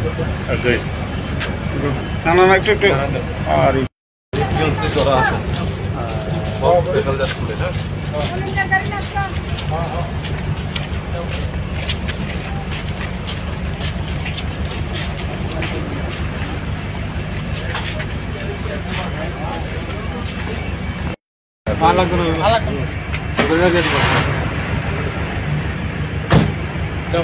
Okay. Ano na ito? Ari. Yung siguro ako. Bekal das kulit ha. Alag na. Alag. Benar gitu. Go.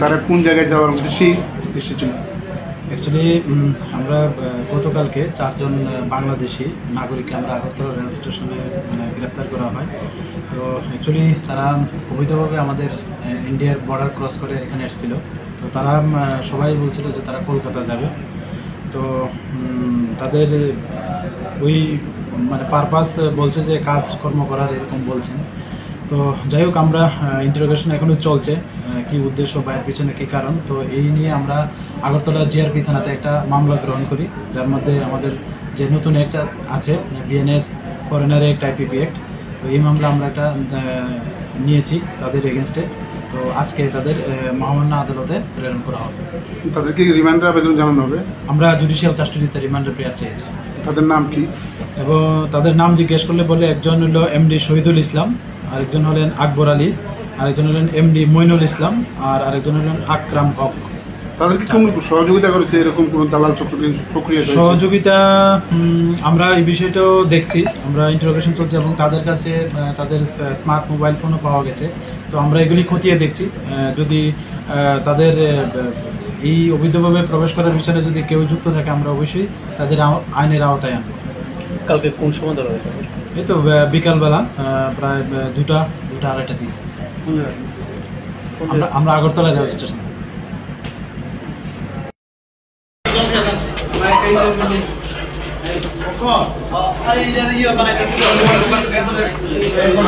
তারা কোন জায়গায় যাওয়ার উদ্দেশ্যে এসেছিল? অ্যাকচুয়ালি আমরা গতকালকে 4 জন বাংলাদেশি নাগরিককে আমরা আগরতলা রেল স্টেশনে গ্রেপ্তার করা হয়। তো অ্যাকচুয়ালি তারা অবৈধভাবে আমাদের ইন্ডিয়ার বর্ডার ক্রস করে এখানে এসেছিল। তো তারা সবাই বলছিল যে তারা কলকাতা যাবে। তো তাদের ওই পারপাস বলছে যে কাজকর্ম করার এরকম বলছেন। তো যাই হোক, আমরা ইন্টারোগেশন এখনও চলছে, কি উদ্দেশ্য বা এর পিছনে কী কারণ। তো এই নিয়ে আমরা আগরতলা জিআরপি থানাতে একটা মামলা গ্রহণ করি, যার মধ্যে আমাদের যে নতুন একটা আছে BNS foreigner act IPP act. তো এই মামলা আমরা একটা নিয়েছি তাদের এগেনস্টে। তো আজকে তাদের মহামান্য আদালতে প্রেরণ করা হবে। তাদেরকে রিমান্ডের আবেদন জানানো হবে? আমরা জুডিশিয়াল কাস্টডিতে রিমান্ডের প্রেয়ার চেয়েছি। তাদের নাম কি? এবং তাদের নাম জিজ্ঞেস করলে বলে একজন হলো এমডি শহীদুল ইসলাম, আরেকজন হলেন আকবর আলী, আরেকজন হলেন এমডি মইনুল ইসলাম, আর আরেকজন হলেন আকরাম হক। তাদেরকে কোন সহযোগিতা করেছে এরকম কোনো দালাল প্রক্রিয়া? সহযোগিতা আমরা এই বিষয়টাও দেখছি, আমরা ইন্টারোগেশন চলছে এবং তাদের কাছে তাদের স্মার্ট মোবাইল ফোনও পাওয়া গেছে। তো আমরা এগুলি খতিয়ে দেখছি, যদি তাদের এই অবৈধভাবে প্রবেশ করার পিছনে যদি কেউ যুক্ত থাকে আমরা অবশ্যই তাদের আইনের আওতায় আনবো। কালকে কোন সময় ধরা হয়েছে? এই তো বিকালবেলা প্রায় 2টা-2টা-2:30টার দিকে আমরা আগরতলা রেল স্টেশন।